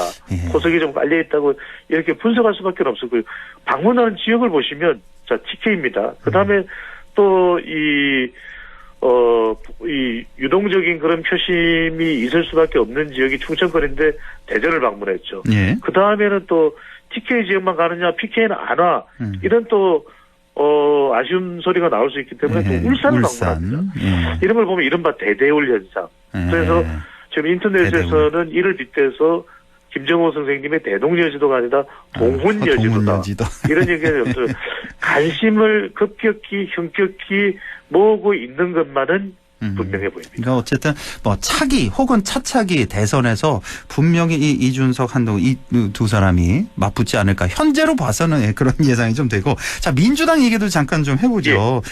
포석이 좀 깔려 있다고 이렇게 분석할 수밖에 없었고요. 방문하는 지역을 보시면 자 TK입니다. 그 다음에 또 이 유동적인 그런 표심이 있을 수밖에 없는 지역이 충청권인데 대전을 방문했죠. 그 다음에는 또 TK 지역만 가느냐, PK는 안 와. 이런 또 아쉬운 소리가 나올 수 있기 때문에 또 울산을 방문합니다. 이런 걸 보면 이른바 대대울 현상. 그래서 지금 인터넷에서는 이를 빗대서 김정호 선생님의 대동여지도가 아니라 동훈여지도다. 이런 얘기가 없어요. 관심을 급격히 형격히 모으고 있는 것만은 분명해 보입니다.
그러니까 어쨌든 뭐 차기 혹은 차차기 대선에서 분명히 이 이준석 한동훈 이 두 사람이 맞붙지 않을까. 현재로 봐서는 그런 예상이 좀 되고. 자, 민주당 얘기도 잠깐 좀 해보죠.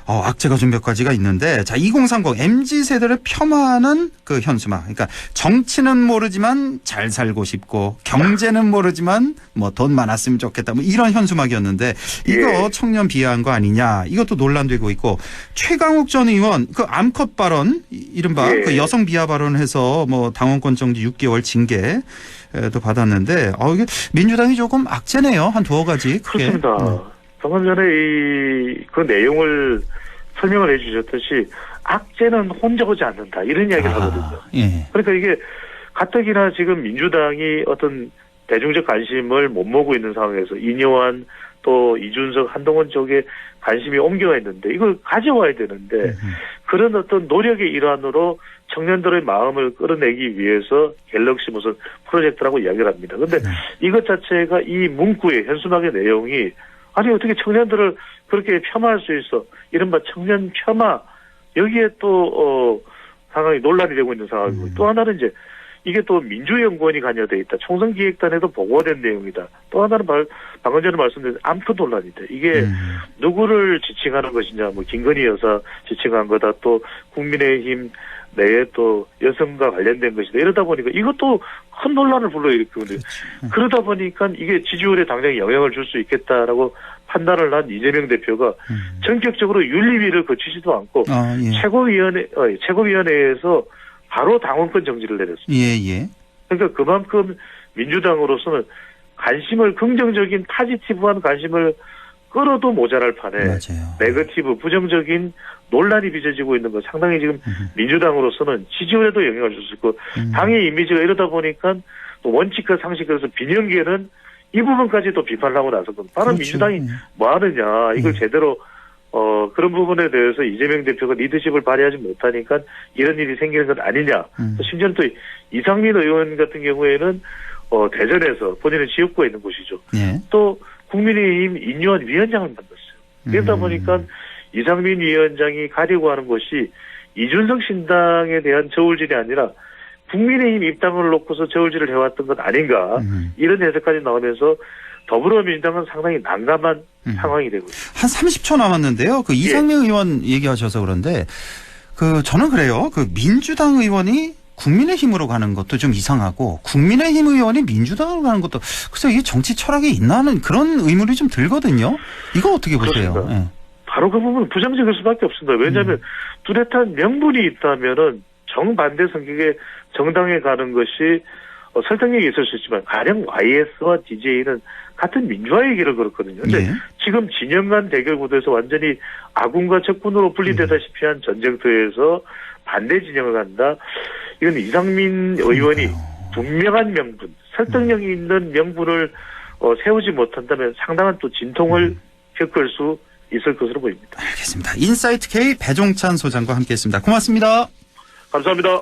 악재가 좀 몇 가지가 있는데, 자, 2030 MZ세대를 폄하하는 그 현수막. 그러니까 정치는 모르지만 잘 살고 싶고, 경제는 모르지만 뭐 돈 많았으면 좋겠다. 뭐 이런 현수막이었는데, 이거 청년 비하한 거 아니냐. 이것도 논란되고 있고, 최강욱 전 의원 그 암컷 발언, 이른바 그 여성 비하 발언해서 뭐 당원권 정지 6개월 징계도 받았는데, 이게 민주당이 조금 악재네요. 한 두어 가지. 크게.
그렇습니다. 방금 전에 그 내용을 설명을 해주셨듯이 악재는 혼자 오지 않는다 이런 이야기를 하거든요. 그러니까 이게 가뜩이나 지금 민주당이 어떤 대중적 관심을 못 모으고 있는 상황에서 이뇨한 또 이준석 한동훈 쪽에 관심이 옮겨가 있는데 이걸 가져와야 되는데 그런 어떤 노력의 일환으로 청년들의 마음을 끌어내기 위해서 갤럭시 무슨 프로젝트라고 이야기를 합니다. 그런데 이것 자체가 이 문구의 현수막의 내용이 아니 어떻게 청년들을 그렇게 폄하할 수 있어. 이른바 청년 폄하. 여기에 또 상황이 논란이 되고 있는 상황이고 또 하나는 이제 이게 또 민주연구원이 관여돼 있다. 총선기획단에도 보고가 된 내용이다. 또 하나는 방금 전에 말씀드린 암컷 논란이다. 이게 누구를 지칭하는 것이냐. 뭐 김건희 여사 지칭한 거다. 또 국민의힘 내에 또 여성과 관련된 것이다. 이러다 보니까 이것도 큰 논란을 불러일으키거든요. 그러다 보니까 이게 지지율에 당장 영향을 줄 수 있겠다라고 판단을 한 이재명 대표가 전격적으로 윤리위를 거치지도 않고 최고위원회에서 바로 당원권 정지를 내렸습니다.
예.
그러니까 그만큼 민주당으로서는 관심을 긍정적인 포지티브한 관심을 끌어도 모자랄 판에 네거티브 부정적인 논란이 빚어지고 있는 거 상당히 지금 민주당으로서는 지지율에도 영향을 줄 수 있고 당의 이미지가 이러다 보니까 또 원칙과 상식에서 빈연기에는 이 부분까지도 비판을 하고 나서건 다른 민주당이 뭐 하느냐 이걸 제대로 그런 부분에 대해서 이재명 대표가 리더십을 발휘하지 못하니까 이런 일이 생기는 건 아니냐. 심지어는 또 이상민 의원 같은 경우에는 대전에서 본인의 지역구에 있는 곳이죠. 또 국민의힘 인요한 위원장을 만났어요. 그러다 보니까 이상민 위원장이 가려고 하는 것이 이준석 신당에 대한 저울질이 아니라 국민의힘 입당을 놓고서 저울질을 해왔던 것 아닌가 이런 해석까지 나오면서 더불어민주당은 상당히 난감한 상황이 되고 있습니다.
한 30초 남았는데요. 그 이상민 의원 얘기하셔서 그런데 저는 그래요. 그 민주당 의원이 국민의힘으로 가는 것도 좀 이상하고 국민의힘 의원이 민주당으로 가는 것도 글쎄 이게 정치 철학이 있나 하는 그런 의문이 좀 들거든요. 이거 어떻게 보세요? 네.
바로 그 부분은 부정적일 수밖에 없습니다. 왜냐하면 뚜렷한 명분이 있다면은 정반대 성격의 정당에 가는 것이 설득력이 있을 수 있지만 가령 YS와 DJ는 같은 민주화의 길을 걸었거든요. 근데 지금 진영 간 대결 구도에서 완전히 아군과 적군으로 분리되다시피 한 전쟁터에서 반대 진영을 간다. 이건 이상민 의원이 분명한 명분, 설득력이 있는 명분을 세우지 못한다면 상당한 또 진통을 겪을 수 있을 것으로 보입니다.
알겠습니다. 인사이트 K 배종찬 소장과 함께했습니다. 고맙습니다.
감사합니다.